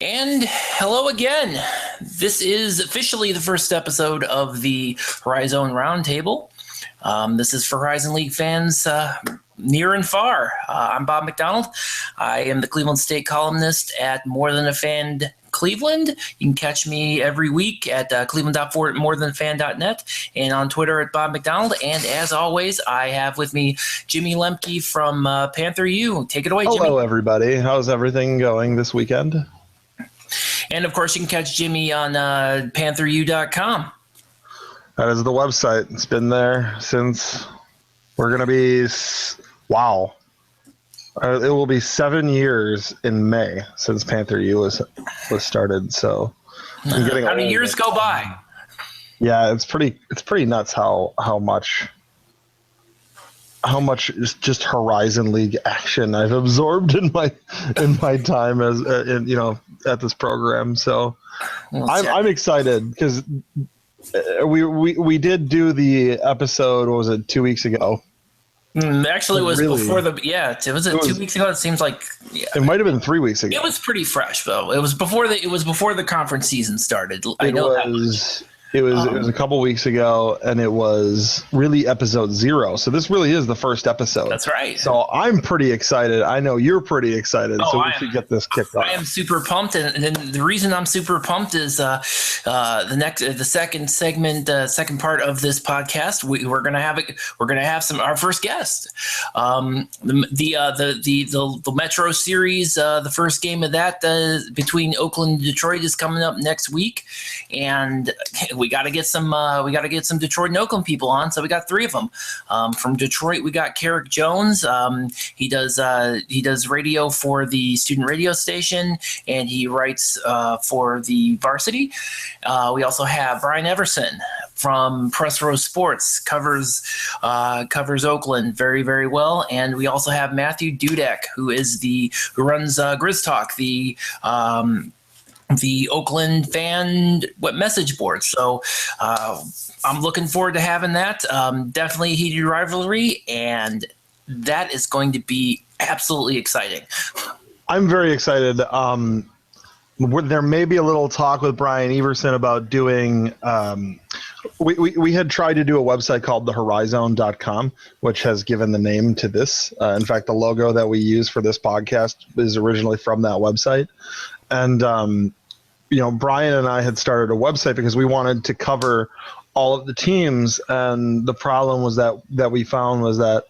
And hello again. This is officially the first episode of the Horizon Roundtable. This is for Horizon League fans near and far. I'm Bob McDonald. I am the Cleveland State columnist at More Than a Fan Cleveland. You can catch me every week at cleveland.morethanfan.net and on Twitter at Bob McDonald. And as always, I have with me Jimmy Lemke from Panther U. Take it away, Jimmy. Hello, everybody. How's everything going this weekend? And, of course, you can catch Jimmy on PantherU.com. That is the website. It's been there since we're going to be, wow. It will be 7 years in May since Panther U was started. So how many years go by? Yeah, it's pretty nuts how much just Horizon League action I've absorbed in my time as at this program. So I'm excited because we did do the episode. What was it, 2 weeks ago? Actually, it was before the it was 2 weeks ago. It seems like it might have been 3 weeks ago. It was pretty fresh though. It was before the conference season started. I know that. It was a couple weeks ago, and it was really episode 0. So this really is the first episode. That's right. So I'm pretty excited. I know you're pretty excited. So we should get this kicked off. I am super pumped, and the reason I'm super pumped is the second segment, second part of this podcast. We're gonna have our first guest. The Metro Series, the first game of that between Oakland and Detroit is coming up next week, and we got to get some Detroit and Oakland people on. So we got 3 of them. From Detroit, we got Carrick Jones. He does radio for the student radio station, and he writes for the Varsity. We also have Brian Everson from Press Row Sports, covers Oakland very, very well. And we also have Matthew Dudek, who runs Grizz Talk, the Oakland fan message board. So I'm looking forward to having that. Definitely a heated rivalry, and that is going to be absolutely exciting. I'm very excited. There may be a little talk with Brian Everson about doing we had tried to do a website called thehorizon.com, which has given the name to this. In fact, the logo that we use for this podcast is originally from that website. And Brian and I had started a website because we wanted to cover all of the teams, and the problem was that we found was that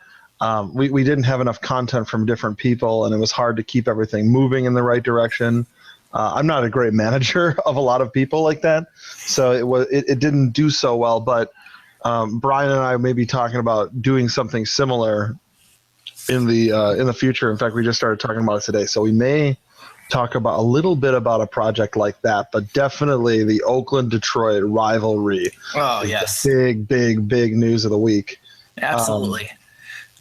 we didn't have enough content from different people, and it was hard to keep everything moving in the right direction. I'm not a great manager of a lot of people like that, so it didn't do so well. But Brian and I may be talking about doing something similar in the future. In fact, we just started talking about it today, so we may talk about a little bit about a project like that, but definitely the Oakland-Detroit rivalry. Oh, yes. Big news of the week. Absolutely.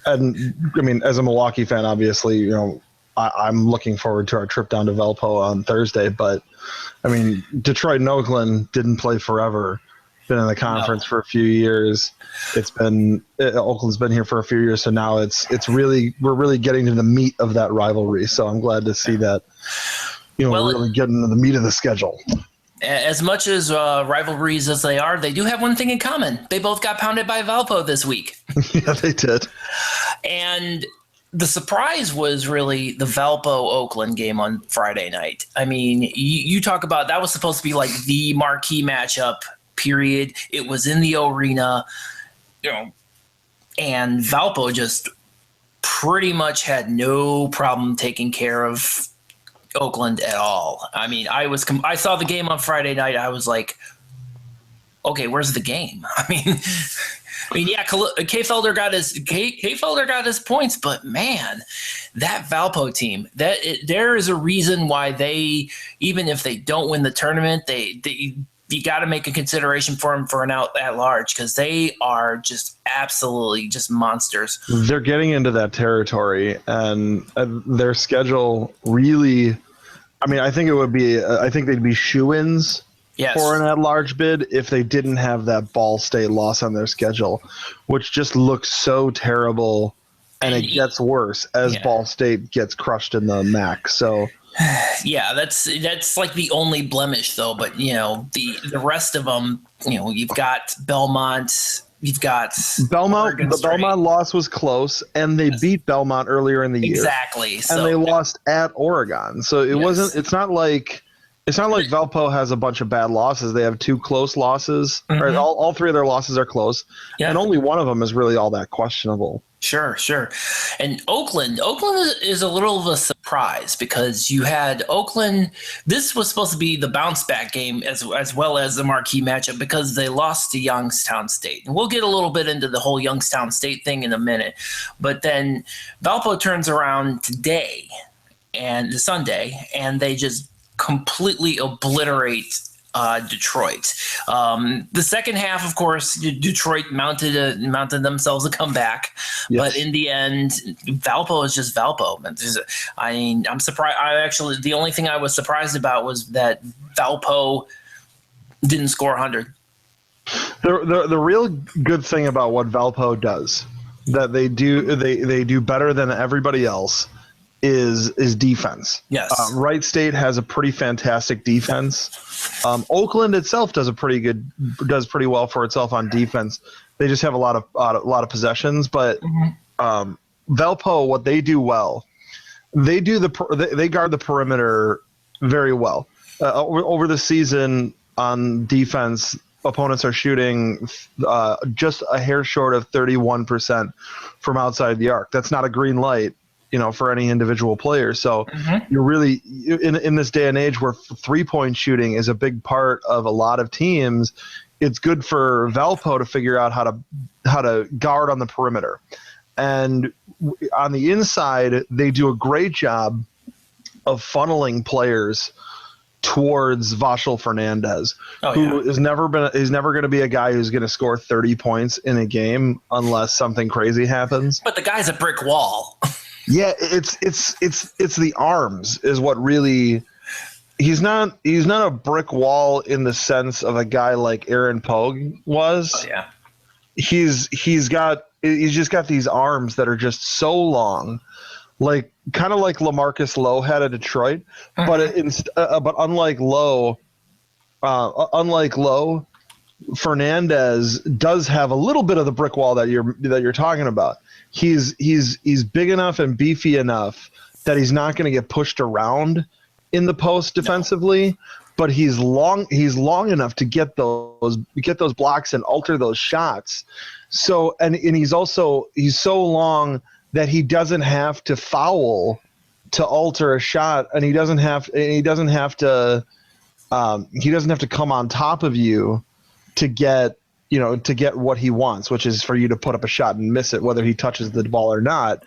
And I mean, as a Milwaukee fan, obviously, I'm looking forward to our trip down to Valpo on Thursday, but I mean, Detroit and Oakland didn't play forever. Been in the conference for a few years. Oakland's been here for a few years, so now we're really getting to the meat of that rivalry. So I'm glad to see that we're really getting into the meat of the schedule. As much as rivalries as they are, they do have one thing in common. They both got pounded by Valpo this week. Yeah, they did. And the surprise was really the Valpo-Oakland game on Friday night. I mean, you talk about that was supposed to be like the marquee matchup. Period. It was in the arena, and Valpo just pretty much had no problem taking care of Oakland at all. I mean, I saw the game on Friday night. I was like, okay, where's the game? I mean, yeah, K-Felder got his points, but man, that Valpo team, there is a reason why they, even if they don't win the tournament, you got to make a consideration for them for an out at large, because they are just absolutely just monsters. They're getting into that territory, and their schedule really, I mean, I think they'd be shoo-ins for an at-large bid if they didn't have that Ball State loss on their schedule, which just looks so terrible, and it gets worse as Ball State gets crushed in the MAC. So Yeah, that's like the only blemish though. But the rest of them, you've got Belmont, you've got Belmont. Oregon The State. Belmont loss was close, and they beat Belmont earlier in the year. Exactly. And they lost at Oregon, so it wasn't. It's not like Valpo has a bunch of bad losses. They have 2 close losses. Mm-hmm. Right? All 3 of their losses are close, and only one of them is really all that questionable. Sure. And Oakland is a little of a surprise because you had Oakland. This was supposed to be the bounce back game as well as the marquee matchup because they lost to Youngstown State. And we'll get a little bit into the whole Youngstown State thing in a minute. But then Valpo turns around today and Sunday, and they just completely obliterate Detroit. The second half, of course, Detroit mounted themselves a comeback, but in the end, Valpo is just Valpo. I'm surprised. The only thing I was surprised about was that Valpo didn't score 100. The real good thing about what Valpo does that they do better than everybody else is defense. Yes. Wright State has a pretty fantastic defense. Oakland itself does pretty well for itself on defense. They just have a lot of possessions, but Valpo, what they do well, they guard the perimeter very well. Over the season on defense, opponents are shooting just a hair short of 31% from outside the arc. That's not a green light, for any individual player. So you're really in this day and age where 3-point shooting is a big part of a lot of teams. It's good for Valpo to figure out how to guard on the perimeter, and on the inside they do a great job of funneling players towards Vachel Fernandez, who is never going to be a guy who's going to score 30 points in a game unless something crazy happens. But the guy's a brick wall. Yeah, it's the arms is what really. He's not a brick wall in the sense of a guy like Aaron Pogue was. Oh, yeah. He's just got these arms that are just so long, like kind of like LaMarcus Lowe had at Detroit, but unlike Lowe, Fernandez does have a little bit of the brick wall that you're talking about. He's big enough and beefy enough that he's not going to get pushed around in the post defensively, but he's long enough to get those blocks and alter those shots. So and he's so long that he doesn't have to foul to alter a shot, and he doesn't have to come on top of you to get what he wants, which is for you to put up a shot and miss it, whether he touches the ball or not.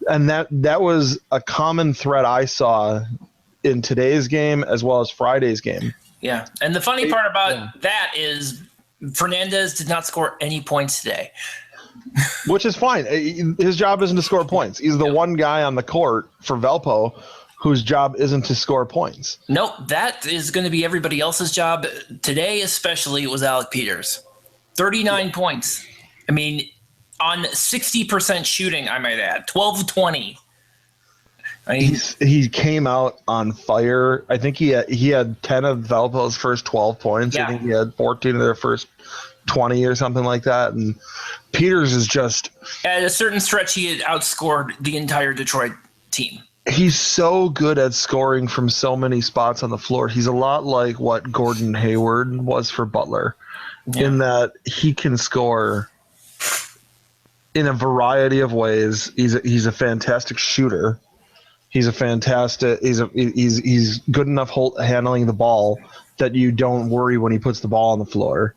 And that was a common thread I saw in today's game as well as Friday's game. Yeah. And the funny part about that is Fernandez did not score any points today. Which is fine. His job isn't to score points. He's the one guy on the court for Valpo whose job isn't to score points. Nope. That is going to be everybody else's job. Today especially, it was Alec Peters. 39 points. I mean, on 60% shooting, I might add. 12 of 20. He came out on fire. I think he had 10 of Valpo's first 12 points. Yeah. I think he had 14 of their first 20 or something like that. And Peters is just... At a certain stretch, he had outscored the entire Detroit team. He's so good at scoring from so many spots on the floor. He's a lot like what Gordon Hayward was for Butler. Yeah. In that he can score in a variety of ways. He's a fantastic shooter. He's good enough handling the ball that you don't worry when he puts the ball on the floor.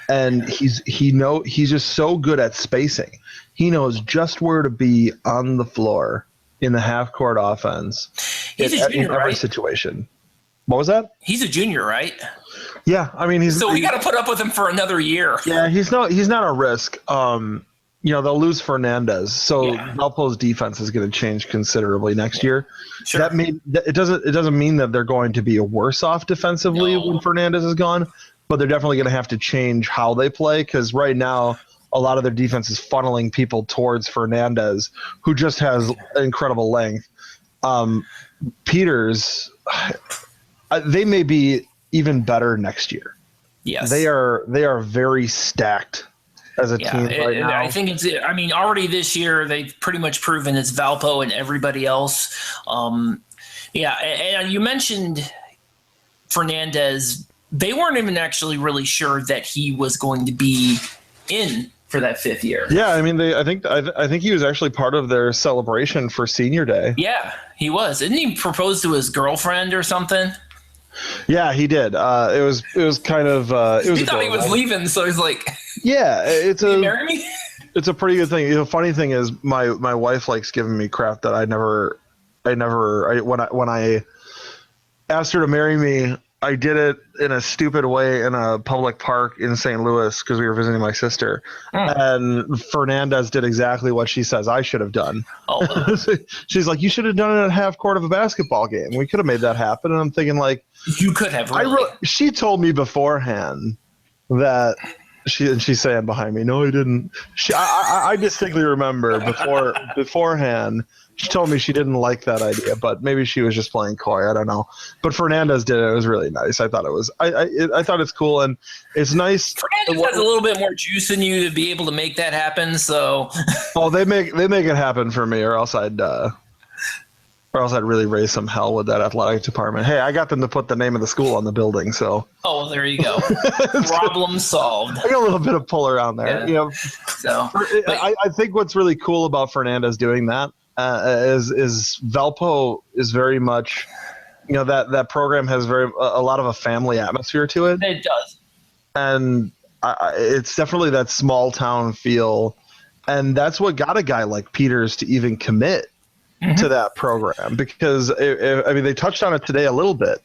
And he's just so good at spacing. He knows just where to be on the floor in the half court offense. He's a junior, in every right? situation. What was that? He's a junior, right? Yeah, I mean so we got to put up with him for another year. Yeah, he's not a risk. They'll lose Fernandez, so Valpo's defense is going to change considerably next year. Sure. It doesn't mean that they're going to be worse off defensively when Fernandez is gone, but they're definitely going to have to change how they play because right now a lot of their defense is funneling people towards Fernandez, who just has incredible length. Peters, they may be even better next year. Yes, they are very stacked as a team right now. I think already this year they've pretty much proven it's Valpo and everybody else. And you mentioned Fernandez. They weren't even actually really sure that he was going to be in for that 5th year. Yeah, I mean, I think he was actually part of their celebration for senior day. Yeah, he was. Didn't he propose to his girlfriend or something? Yeah, he did. It was kind of. He thought he was leaving, so he's like, "Yeah, Can you marry me?" It's a pretty good thing. The funny thing is, my wife likes giving me crap that when I asked her to marry me, I did it in a stupid way in a public park in St. Louis because we were visiting my sister. And Fernandez did exactly what she says I should have done. Oh. She's like, you should have done it at half court of a basketball game. We could have made that happen. And I'm thinking, like, you could have. Really. She told me beforehand that she's saying behind me, no, I didn't. I distinctly remember beforehand. She told me she didn't like that idea, but maybe she was just playing coy. I don't know. But Fernandez did it. It was really nice. I thought it was. I thought it's cool and it's nice. Fernandez has a little bit more juice in you to be able to make that happen. So. Oh, they make it happen for me, or else I'd really raise some hell with that athletic department. Hey, I got them to put the name of the school on the building, so. Oh, well, there you go. Problem solved. I got a little bit of pull around there. Yeah. I think what's really cool about Fernandez doing that. Is Valpo is very much, that program has a lot of a family atmosphere to it. It does, and it's definitely that small town feel, and that's what got a guy like Peters to even commit to that program because they touched on it today a little bit,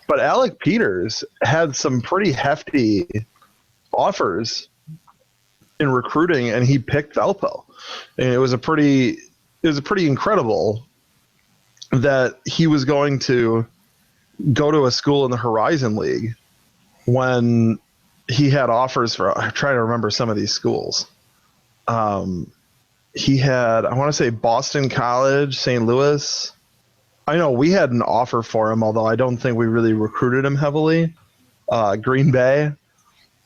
but Alec Peters had some pretty hefty offers in recruiting, and he picked Valpo, and it was pretty incredible that he was going to go to a school in the Horizon League when he had offers for. I'm trying to remember some of these schools. He had, I want to say, Boston College, St. Louis. I know we had an offer for him, although I don't think we really recruited him heavily. Green Bay,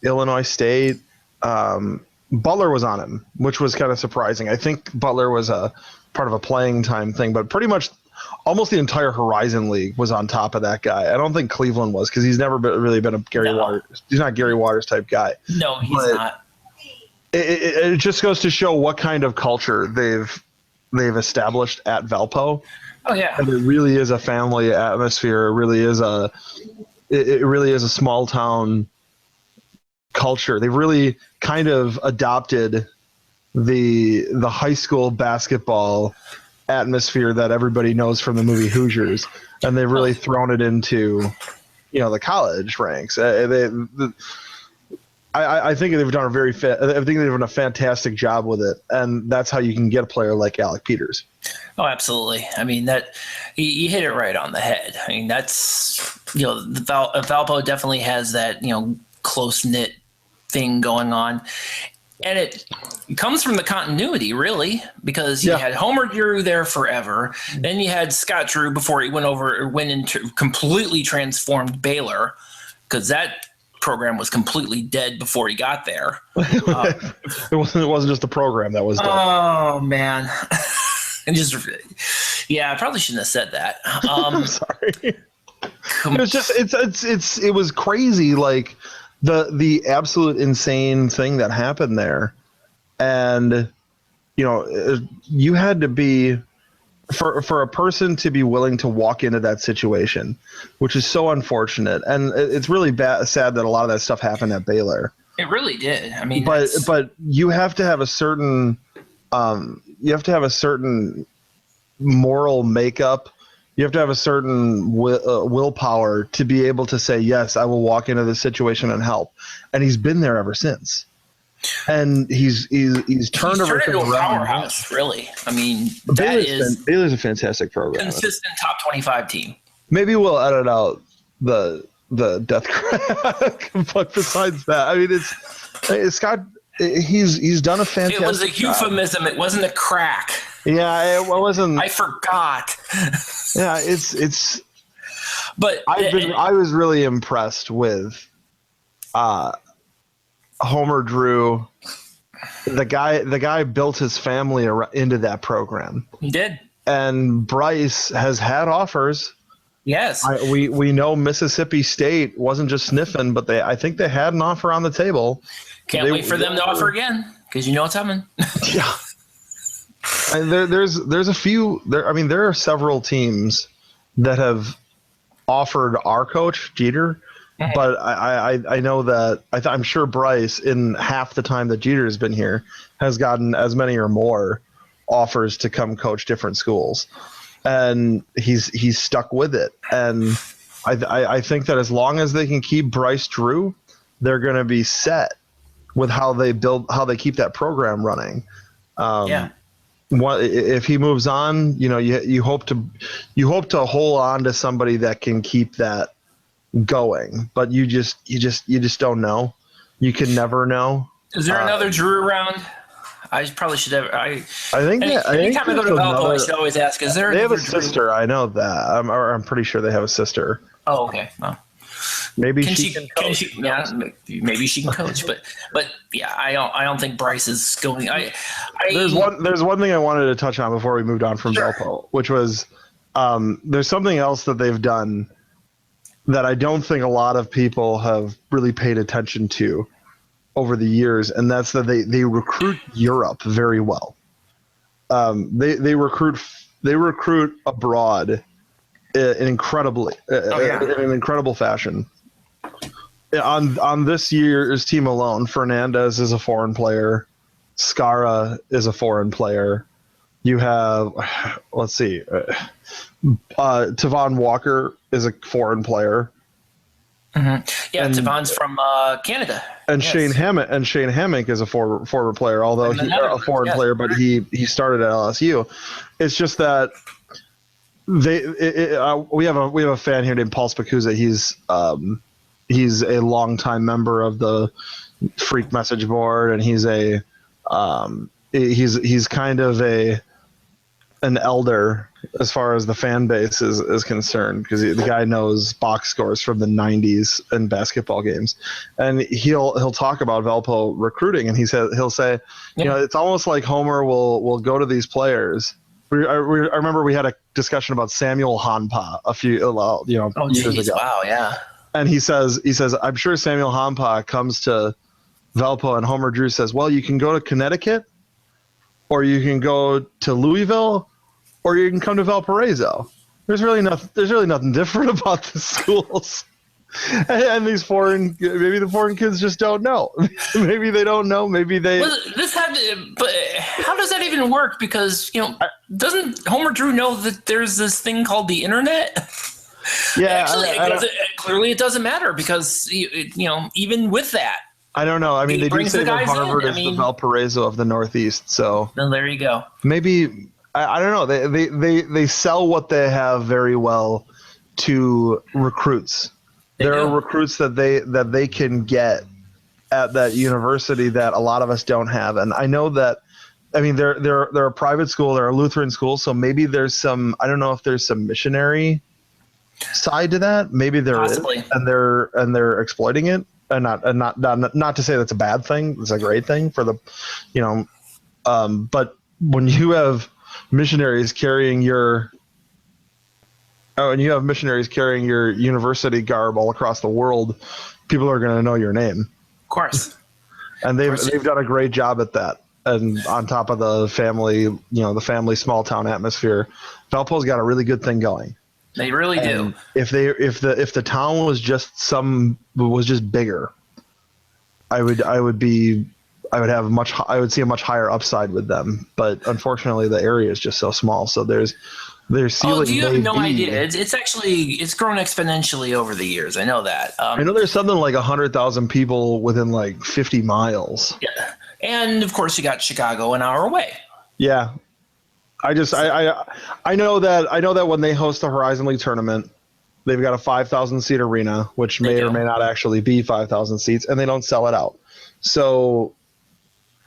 Illinois State. Butler was on him, which was kind of surprising. I think Butler was a part of a playing time thing, but pretty much almost the entire Horizon League was on top of that guy. I don't think Cleveland was because he's never really been a Gary Waters. He's not Gary Waters type guy. No, he's not. It just goes to show what kind of culture they've established at Valpo. Oh yeah, and it really is a family atmosphere. It really is a small town culture. They've really kind of adopted the high school basketball atmosphere that everybody knows from the movie Hoosiers, and they've really thrown it into the college ranks. I think they've done a fantastic job with it, and that's how you can get a player like Alec Peters. Oh, absolutely. I mean, that you hit it right on the head. I mean, that's Valpo definitely has that close knit thing going on, and it comes from the continuity, really, because you had Homer Drew there forever, then you had Scott Drew before he went into completely transformed Baylor, because that program was completely dead before he got there. It wasn't just the program that was dead. Oh man. And I probably shouldn't have said that. I'm sorry. It was just it was crazy, like the absolute insane thing that happened there. And you had to be for a person to be willing to walk into that situation, which is so unfortunate, and it's really sad that a lot of that stuff happened at Baylor. It really did. I mean, but you have to have a certain moral makeup. You have to have a certain willpower to be able to say, yes, I will walk into this situation and help. And he's been there ever since. And he's turned everything into a around. Powerhouse, really. I mean, Baylor's a fantastic program. Consistent top 25 team. Maybe we'll edit out the death crack, but besides that, I mean, it's Scott. He's done a fantastic. It was a job. euphemism. It wasn't a crack. Yeah, it wasn't. I forgot. Yeah, it's. But I was really impressed with Homer Drew. The guy built his family into that program. he did. And Bryce has had offers. Yes. We know Mississippi State wasn't just sniffing, but I think they had an offer on the table. Can't wait for them to offer again, because you know what's coming. Yeah. And there's a few there. I mean, there are several teams that have offered our coach Jeter, but I know that I'm sure Bryce, in half the time that Jeter has been here, has gotten as many or more offers to come coach different schools, and he's stuck with it. And I think that as long as they can keep Bryce Drew, they're going to be set with how they keep that program running. If he moves on, you hope to hold on to somebody that can keep that going, but you just don't know. You can never know. Is there another Drew around? I probably should have. I think anytime I go to Valpo, I should always ask: is there? They have a sister. I know that. I'm pretty sure they have a sister. Oh, okay. Well, maybe she can coach. Yeah, maybe she can coach. But yeah, I don't think Bryce is going. There's one thing I wanted to touch on before we moved on from Valpo, which was there's something else that they've done that I don't think a lot of people have really paid attention to over the years, and that's that they recruit Europe very well. They recruit abroad in an incredible fashion. On this year's team alone, Fernandez is a foreign player, Skara is a foreign player. You have, let's see, Tavon Walker is a foreign player. Mm-hmm. Yeah, Tavon's from Canada. And yes. Shane Hammock is a former player, although he's a foreign player, but he started at LSU. It's just that we have a fan here named Paul Spacuzza. He's a longtime member of the Freak message board, and he's kind of an elder as far as the fan base is concerned, because the guy knows box scores from the 90s in basketball games, and he'll talk about Valpo recruiting, and he'll say, it's almost like Homer will go to these players. I remember we had a discussion about Samuel Hanpa a few years ago. Wow, yeah. And he says I'm sure Samuel Hanpa comes to Valpo, and Homer Drew says, well, you can go to Connecticut, or you can go to Louisville, or you can come to Valparaiso. There's really nothing different about the schools. And maybe the foreign kids just don't know. Maybe they don't know. Maybe they. Well, but how does that even work? Because doesn't Homer Drew know that there's this thing called the internet? Yeah, actually, clearly it doesn't matter, because even with that. I don't know. I mean, they do say that Harvard is the Valparaiso of the Northeast. So then there you go. Maybe I don't know. They sell what they have very well to recruits. There are recruits that they can get at that university that a lot of us don't have. And I know that. I mean, they're a private school. They're a Lutheran school. So maybe there's some. I don't know if there's some missionary side to that. Maybe there Possibly. is, and they're exploiting it. And not to say that's a bad thing. It's a great thing for the, but when you have missionaries carrying your university garb all across the world, people are going to know your name. Of course. And they've done a great job at that. And on top of the family small town atmosphere, Valpo's got a really good thing going. They really do. If the town was just bigger, I would see a much higher upside with them. But unfortunately, the area is just so small. So their ceiling. Oh, you have no idea. It's grown exponentially over the years. I know that. I know there's something like 100,000 people within like 50 miles. Yeah, and of course you got Chicago an hour away. Yeah. I know that when they host the Horizon League tournament, they've got a 5,000 seat arena, which may or may not actually be 5,000 seats, and they don't sell it out. So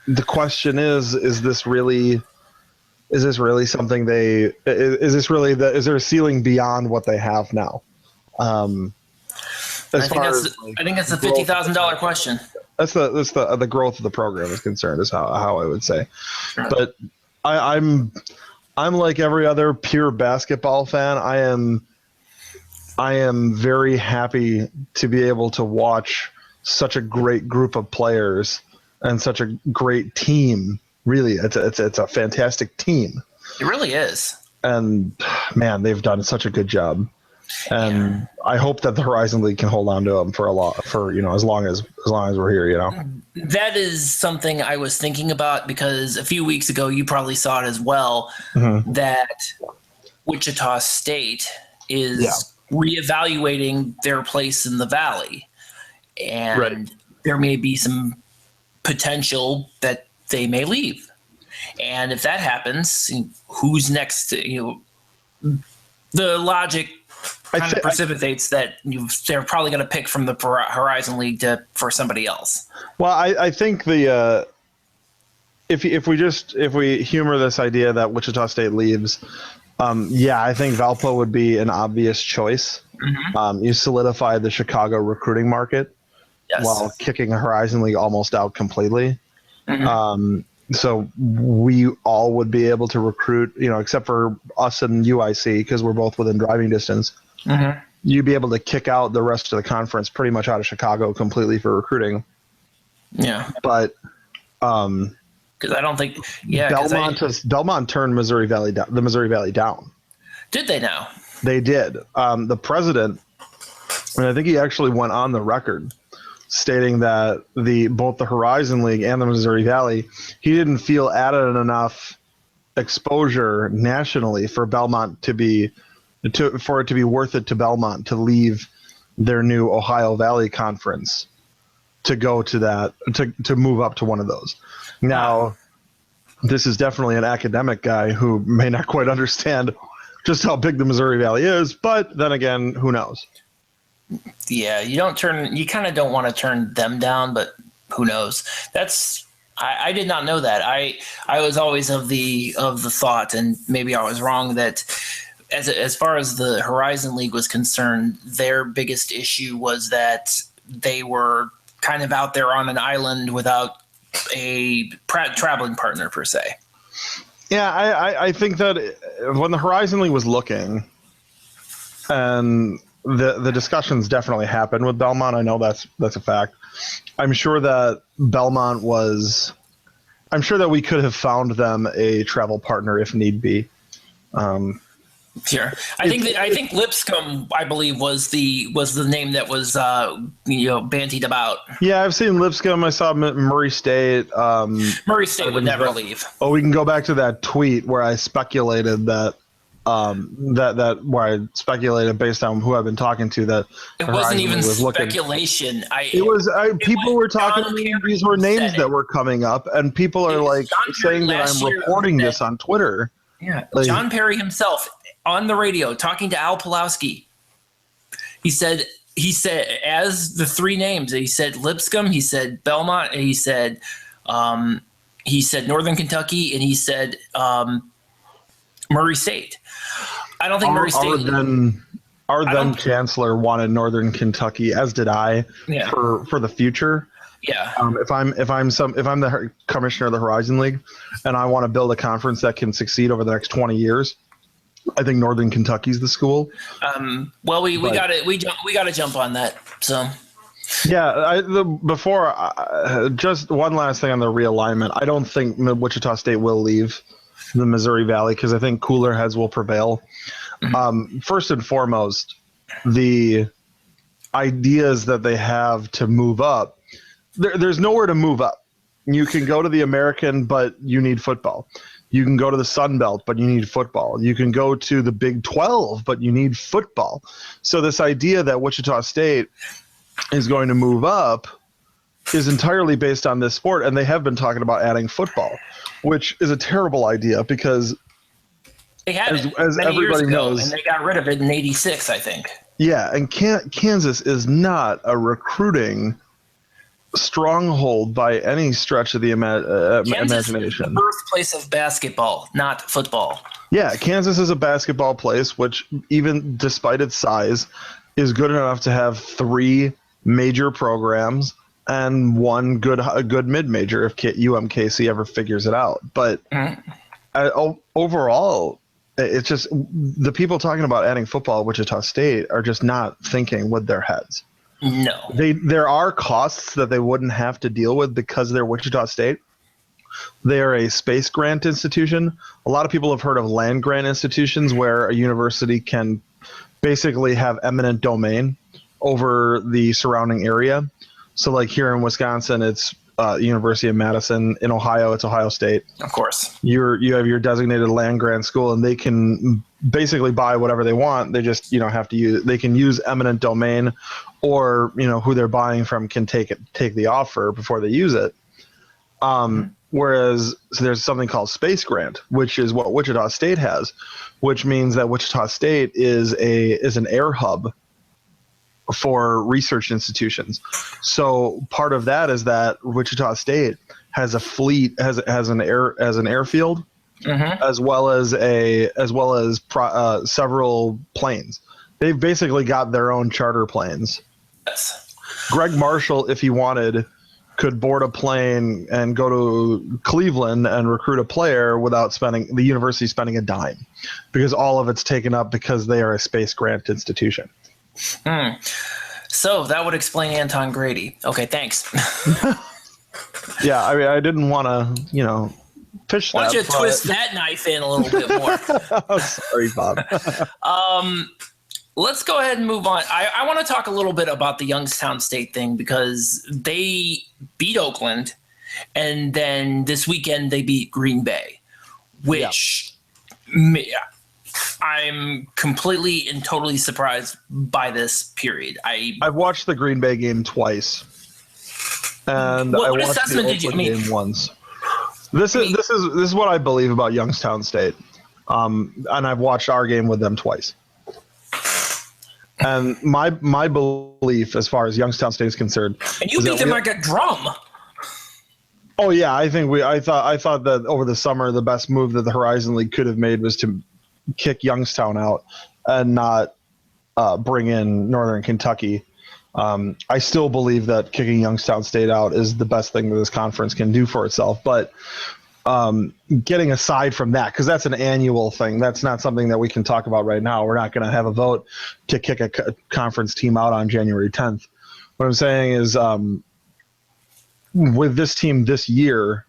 the question is this really is this really something is this really is there a ceiling beyond what they have now? I think that's the $50,000 question. That's the growth of the program is concerned, is how I would say. Sure. But I'm like every other pure basketball fan. I am very happy to be able to watch such a great group of players and such a great team. Really, it's a fantastic team. It really is. And man, they've done such a good job. And I hope that the Horizon League can hold on to them as long as we're here. That is something I was thinking about, because a few weeks ago you probably saw it as well, that Wichita State is reevaluating their place in the Valley, and there may be some potential that they may leave. And if that happens, who's next? The logic kind of precipitates that they're probably going to pick from the Horizon League for somebody else. Well, I think if we humor this idea that Wichita State leaves, I think Valpo would be an obvious choice. You solidify the Chicago recruiting market while kicking a Horizon League almost out completely. So we all would be able to recruit, except for us and UIC, because we're both within driving distance. You'd be able to kick out the rest of the conference pretty much out of Chicago completely for recruiting. Yeah. But because I don't think Belmont turned the Missouri Valley down. Did they now? They did. The president, and I think he actually went on the record stating that both the Horizon League and the Missouri Valley, he didn't feel added enough exposure nationally for Belmont for it to be worth it to Belmont to leave their new Ohio Valley Conference to go to that, to move up to one of those. Now, this is definitely an academic guy who may not quite understand just how big the Missouri Valley is, but then again, who knows? Yeah, you kind of don't want to turn them down, but who knows? I did not know that. I was always of the thought, and maybe I was wrong, that as far as the Horizon League was concerned, their biggest issue was that they were kind of out there on an island without a traveling partner per se. Yeah, I think that when the Horizon League was looking, and the discussions definitely happened with Belmont. I know that's a fact. I'm sure that I'm sure that we could have found them a travel partner if need be. Sure. I think Lipscomb, I believe, was the name that was bandied about. Yeah, I've seen Lipscomb. I saw Murray State. Murray State would never leave. Oh, we can go back to that tweet where I speculated that where I speculated based on who I've been talking to that it wasn't even speculation. People were talking to me. These were names that were coming up, and people are saying that I'm reporting this on Twitter. Yeah, John Perry himself on the radio talking to Al Pulowski. He said as the three names. He said Lipscomb. He said Belmont. He said Northern Kentucky, and he said Murray State. I don't think Murray State. Our then chancellor wanted Northern Kentucky, as did I, for the future. Yeah. If I'm the commissioner of the Horizon League, and I want to build a conference that can succeed over the next 20 years, I think Northern Kentucky's the school. Well, we got to jump on that. So. Yeah. Just one last thing on the realignment. I don't think Wichita State will leave the Missouri Valley because I think cooler heads will prevail. First and foremost, the ideas that they have to move up, there's nowhere to move up. You can go to the American, but you need football. You can go to the Sun Belt, but you need football. You can go to the Big 12, but you need football. So this idea that Wichita State is going to move up is entirely based on this sport, and they have been talking about adding football, which is a terrible idea because they had as everybody knows, and they got rid of it in '86, I think. Yeah, and Kansas is not a recruiting stronghold by any stretch of the Kansas imagination. is the birthplace of basketball, not football. Yeah, Kansas is a basketball place, which even despite its size, is good enough to have 3 major programs and one good mid-major if UMKC ever figures it out. But overall, it's just the people talking about adding football at Wichita State are just not thinking with their heads. No. There are costs that they wouldn't have to deal with because they're Wichita State. They are a space grant institution. A lot of people have heard of land grant institutions where a university can basically have eminent domain over the surrounding area. So like here in Wisconsin, it's University of Madison. In Ohio, it's Ohio State. Of course. You have your designated land grant school, and they can basically buy whatever they want. They just they can use eminent domain, or who they're buying from can take the offer before they use it. Whereas there's something called space grant, which is what Wichita State has, which means that Wichita State is an air hub for research institutions. So part of that is that Wichita State has a fleet, has an airfield, as well as several planes. They've basically got their own charter planes. Yes. Greg Marshall, if he wanted, could board a plane and go to Cleveland and recruit a player without the university spending a dime, because all of it's taken up because they are a space grant institution. So that would explain Anton Grady. Okay, thanks. Yeah, I mean, I didn't want to, fish that. Why don't you twist that knife in a little bit more? Oh, sorry, Bob. Let's go ahead and move on. I want to talk a little bit about the Youngstown State thing because they beat Oakland, and then this weekend they beat Green Bay, which I'm completely and totally surprised by this period. I've watched the Green Bay game twice, and what I watched assessment the did you Oakland make? game once. This is what I believe about Youngstown State, and I've watched our game with them twice. And my belief, as far as Youngstown State is concerned, and you beat them like a drum. Oh yeah, I thought that over the summer the best move that the Horizon League could have made was to kick Youngstown out and not bring in Northern Kentucky. I still believe that kicking Youngstown State out is the best thing that this conference can do for itself. But getting aside from that, because that's an annual thing, that's not something that we can talk about right now. We're not going to have a vote to kick a conference team out on January 10th. What I'm saying is with this team this year,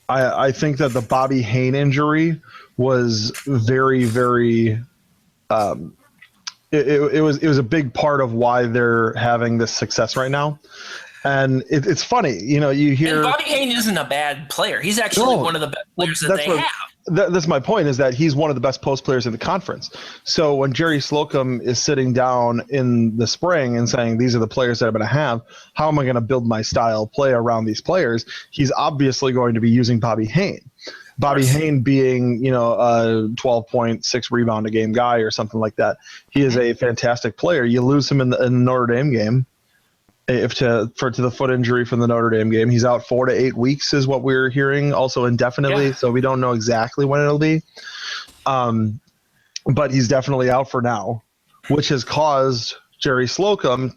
I think that the Bobby Hain injury was very, very it was a big part of why they're having this success right now. And it's funny, you hear. And Bobby Hain isn't a bad player. He's actually one of the best players that they have. That's my point, is that he's one of the best post players in the conference. So when Jerry Slocum is sitting down in the spring and saying, these are the players that I'm going to have, how am I going to build my style of play around these players? He's obviously going to be using Bobby Hain. Bobby Hain being, a 12.6 rebound a game guy or something like that. He is a fantastic player. You lose him in the Notre Dame game. To the foot injury from the Notre Dame game. He's out 4 to 8 weeks is what we're hearing, also indefinitely. Yeah. So we don't know exactly when it'll be. But he's definitely out for now, which has caused Jerry Slocum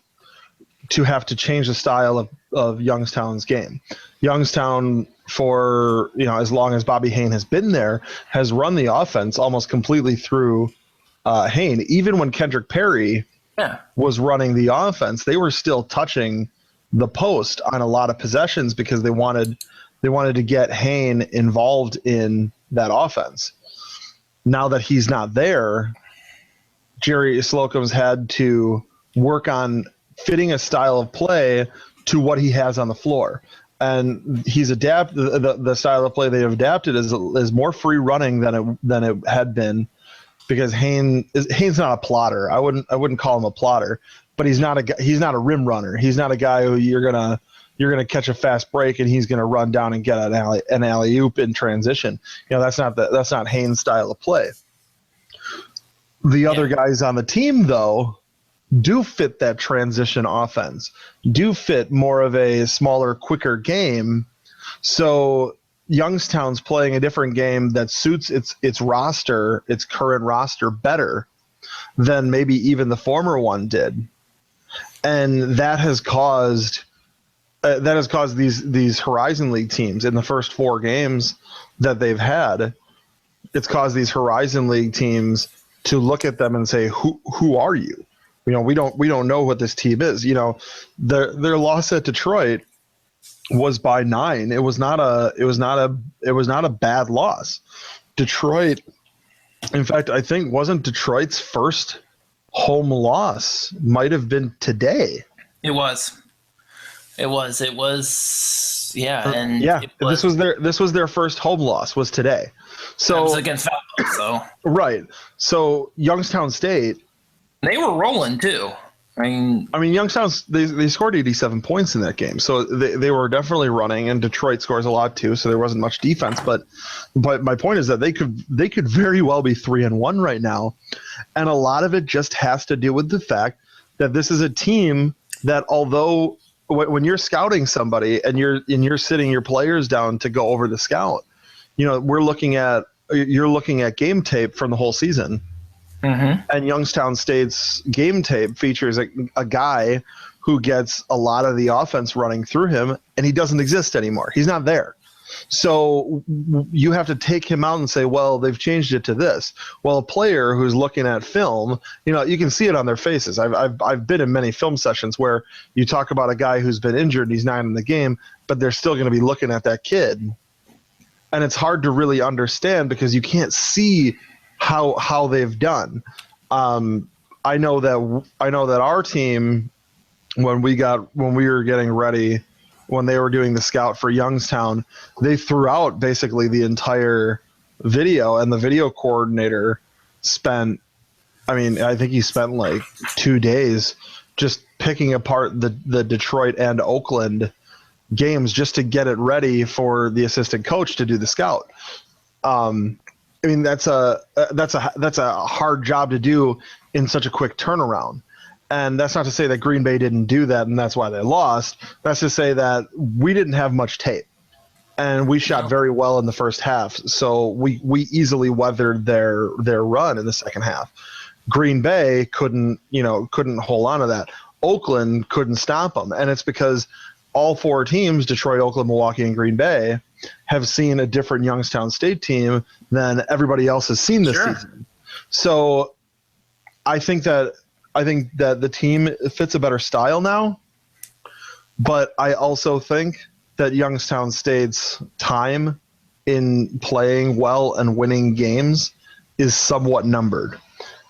to have to change the style of Youngstown's game. Youngstown, for as long as Bobby Hain has been there, has run the offense almost completely through Hain. Even when Kendrick Perry was running the offense, they were still touching the post on a lot of possessions because they wanted to get Hain involved in that offense. Now that he's not there, Jerry Slocum's had to work on fitting a style of play to what he has on the floor. And he's adapted the style of play they have adapted is more free running than it had been. Because Hain's not a plotter. I wouldn't call him a plotter, but he's not a rim runner. He's not a guy who you're gonna catch a fast break and he's gonna run down and get an alley-oop in transition. That's not Hain's style of play. The other guys on the team, though, do fit that transition offense, do fit more of a smaller, quicker game. So Youngstown's playing a different game that suits its roster, its current roster better than maybe even the former one did. And that has caused these Horizon League teams in the first 4 games that they've had. It's caused these Horizon League teams to look at them and say, "Who are you?" You know, we don't know what this team is. You know, their loss at Detroit was by 9. It was not a bad loss. Detroit, in fact, I think wasn't Detroit's first home loss might have been today. It was. Yeah, and yeah, this was their first home loss was today. So it was against Valpo, so right. So Youngstown State, they were rolling too. I mean, Youngstown they scored 87 points in that game, so they were definitely running. And Detroit scores a lot too, so there wasn't much defense. But my point is that they could very well be 3-1 right now, and a lot of it just has to do with the fact that this is a team that, although when you're scouting somebody and you're sitting your players down to go over the scout, you know, you're looking at game tape from the whole season. Mm-hmm. And Youngstown State's game tape features a guy who gets a lot of the offense running through him, and he doesn't exist anymore. He's not there. So you have to take him out and say, well, they've changed it to this. Well, a player who's looking at film, you know, you can see it on their faces. I've been in many film sessions where you talk about a guy who's been injured and he's not in the game, but they're still going to be looking at that kid. And it's hard to really understand because you can't see how they've done. I know that our team, when we were getting ready, when they were doing the scout for Youngstown, they threw out basically the entire video, and the video coordinator spent, I think he spent like 2 days just picking apart the Detroit and Oakland games just to get it ready for the assistant coach to do the scout. That's a hard job to do in such a quick turnaround. And that's not to say that Green Bay didn't do that and that's why they lost. That's to say that we didn't have much tape. And we shot very well in the first half. So we easily weathered their run in the second half. Green Bay couldn't hold on to that. Oakland couldn't stop them. And it's because all 4 teams, Detroit, Oakland, Milwaukee, and Green Bay, have seen a different Youngstown State team than everybody else has seen this season. So I think that the team fits a better style now, but I also think that Youngstown State's time in playing well and winning games is somewhat numbered.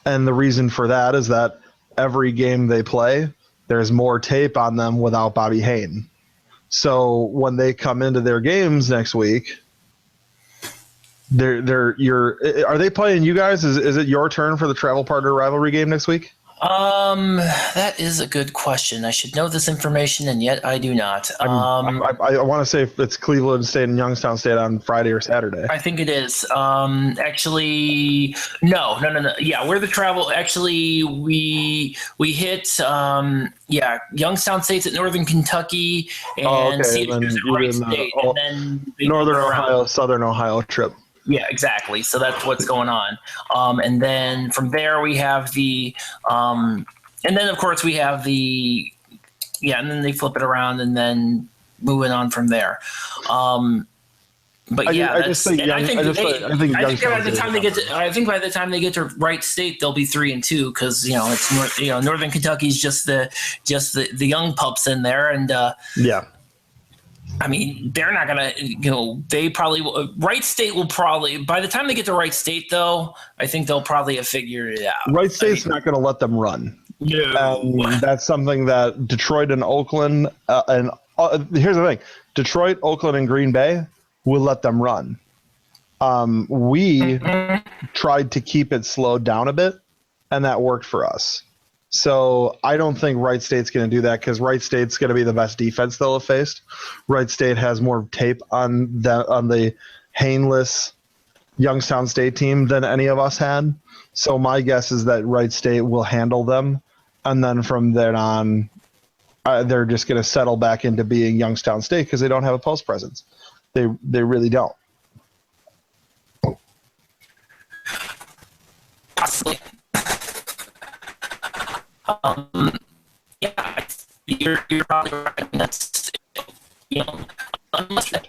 And the reason for that is that every game they play, there's more tape on them without Bobby Hayne. So when they come into their games next week, are they playing you guys? Is it your turn for the travel partner rivalry game next week? That is a good question. I should know this information, and yet I do not. I want to say if it's Cleveland State and Youngstown State on Friday or Saturday. I think it is. Actually, no. Yeah, we're the travel. Actually, we hit. Youngstown State's at Northern Kentucky, and Cedars at Wright State, and then Northern Ohio, Southern Ohio trip. Yeah, exactly. So that's what's going on. And then from there we have the and then of course we have the and then they flip it around and then moving on from there. But I think by the time they get to Wright State, they'll be 3-2 because it's Northern Kentucky's just the young pups in there, and they're not going to, they probably will. Wright State will probably, by the time they get to Wright State, though, I think they'll probably have figured it out. Wright State's not going to let them run. No. That's something that Detroit and Oakland, here's the thing, Detroit, Oakland, and Green Bay will let them run. We tried to keep it slowed down a bit, and that worked for us. So I don't think Wright State's going to do that because Wright State's going to be the best defense they'll have faced. Wright State has more tape on the Hainless Youngstown State team than any of us had. So my guess is that Wright State will handle them and then from then on, they're just going to settle back into being Youngstown State because they don't have a post presence. They really don't. Possibly. Yeah, you're probably right. I mean, that's, unless they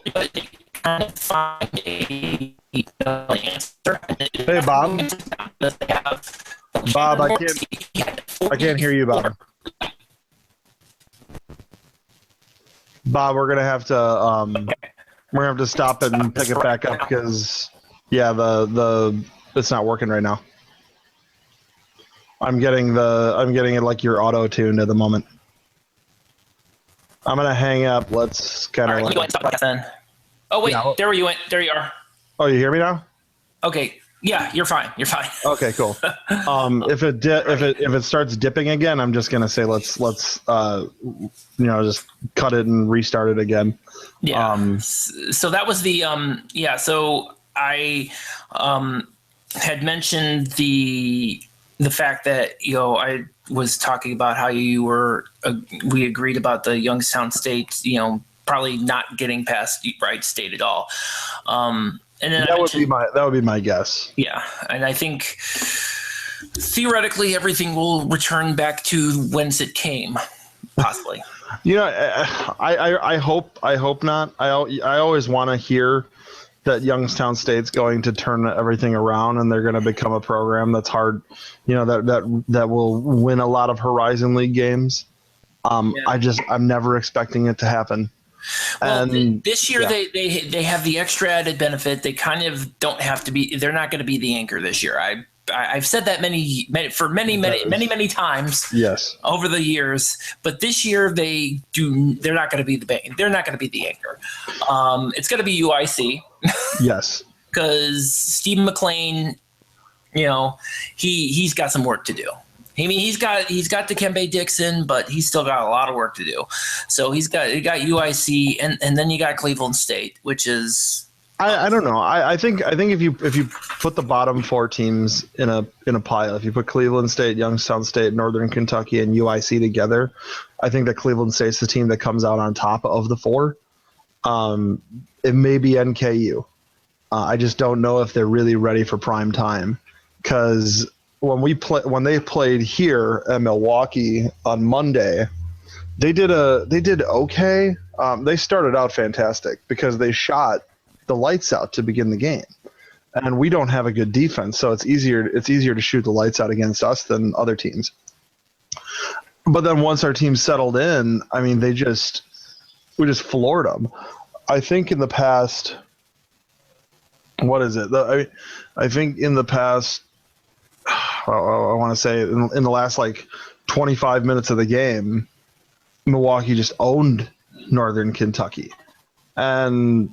kind of find a answer. Hey, Bob. Bob, I can't hear you, Bob. Bob, we're gonna have to stop and pick it back up because the it's not working right now. I'm getting it like you're auto tuned at the moment. I'm gonna hang up. Let's kind of. All right, go ahead and stop like then. Oh wait, yeah. There you went. There you are. Oh, you hear me now? Okay. Yeah, you're fine. You're fine. Okay, cool. If it starts dipping again, I'm just gonna say let's just cut it and restart it again. Yeah. So that was the So I had mentioned the fact that I was talking about how you were we agreed about the Youngstown State probably not getting past Wright State at all. And then that would be my guess. Yeah, and I think theoretically everything will return back to whence it came, possibly. I hope not. I always want to hear that Youngstown State's going to turn everything around and they're going to become a program that's hard, that will win a lot of Horizon League games. I'm never expecting it to happen. Well, this year they have the extra added benefit. They kind of don't have to be. They're not going to be the anchor this year. I've said that many times. Yes. Over the years, but this year they're not going to be they're not going to be the anchor. It's going to be UIC. Yes. Because Stephen McLean, he's got some work to do. I mean, he's got Dikembe Dixon, but he's still got a lot of work to do. So he got UIC, and then you got Cleveland State, which is I don't know. I think if you put the bottom four teams in a pile, if you put Cleveland State, Youngstown State, Northern Kentucky, and UIC together, I think that Cleveland State's the team that comes out on top of the four. It may be NKU. I just don't know if they're really ready for prime time because when they played here at Milwaukee on Monday, they did okay. They started out fantastic because they shot the lights out to begin the game, and we don't have a good defense, so it's easier to shoot the lights out against us than other teams. But then once our team settled in, I mean, we just floored them. I think in the past, what is it? I think in the past. I want to say in the last 25 minutes of the game, Milwaukee just owned Northern Kentucky, and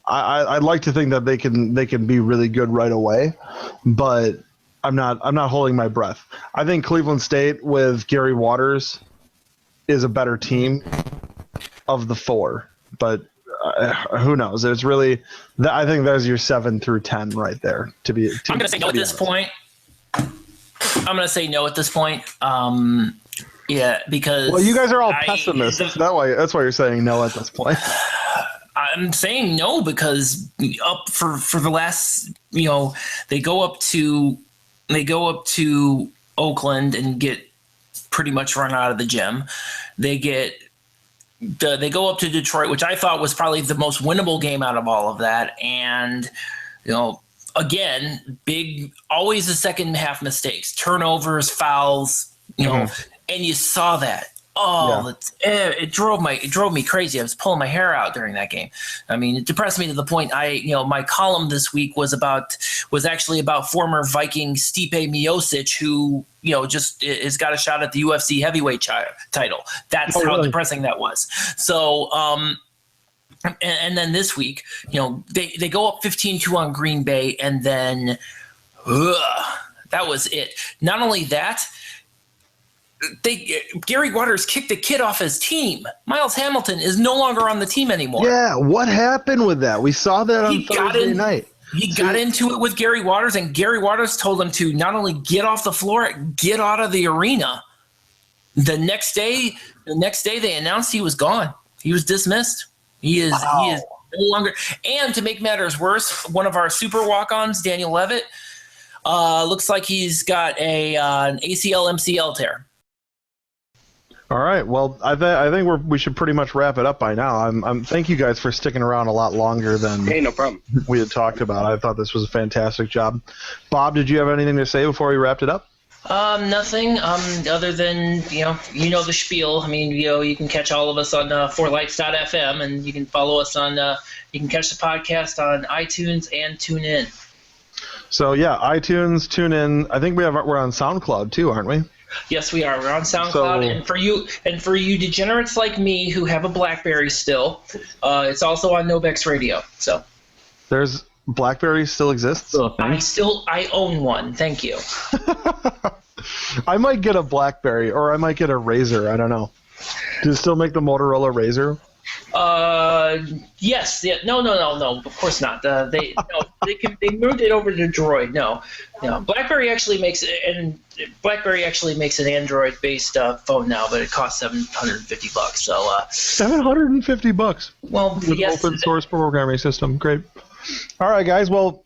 I'd like to think that they can be really good right away, but I'm not holding my breath. I think Cleveland State with Gary Waters is a better team of the four, but who knows? There's really I think there's your 7 through 10 right there. I'm going to say no at this point. I'm going to say no at this point. Because you guys are all pessimists. That's why you're saying no at this point. I'm saying no because up for the last, they go up to Oakland and get pretty much run out of the gym. They go up to Detroit, which I thought was probably the most winnable game out of all of that, and again, always the second half mistakes, turnovers, fouls, and you saw that. Oh, yeah. It drove me crazy. I was pulling my hair out during that game. I mean, it depressed me to the point my column this week was actually about former Viking Stipe Miocic, who just has got a shot at the UFC heavyweight title. That's how depressing that was. So, and then this week, they go up 15-2 on Green Bay, and then that was it. Not only that, Gary Waters kicked a kid off his team. Miles Hamilton is no longer on the team anymore. Yeah, what happened with that? We saw that on Thursday night. He got into it with Gary Waters, and Gary Waters told him to not only get off the floor, get out of the arena. The next day they announced he was gone. He was dismissed. He is no longer. And to make matters worse, one of our super walk-ons, Daniel Levitt, looks like he's got an ACL MCL tear. All right. Well, I think we should pretty much wrap it up by now. I'm thank you guys for sticking around a lot longer than no problem. we had talked about. I thought this was a fantastic job. Bob, did you have anything to say before we wrapped it up? Nothing. Other than the spiel. I mean, you can catch all of us on forlights.fm, and you can follow us on. You can catch the podcast on iTunes and TuneIn. So yeah, iTunes, TuneIn. I think we're on SoundCloud too, aren't we? Yes, we are. We're on SoundCloud, and for you degenerates like me who have a BlackBerry still, it's also on Nobex Radio. So there's BlackBerry still exists. I own one. Thank you. I might get a BlackBerry, or I might get a Razr. I don't know. Do you still make the Motorola Razr? Yes. Yeah. No. Of course not. They moved it over to Droid. No. BlackBerry actually makes an Android-based phone now, but it costs $750. So $750. Well, with yes, open source programming system. Great. All right, guys. Well,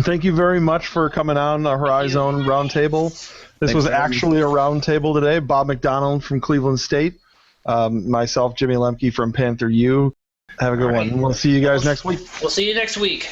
thank you very much for coming on the Horizon Roundtable. This was actually a roundtable today. Bob McDonald from Cleveland State. Myself, Jimmy Lemke from Panther U. Have a good one. We'll see you guys next week. We'll see you next week.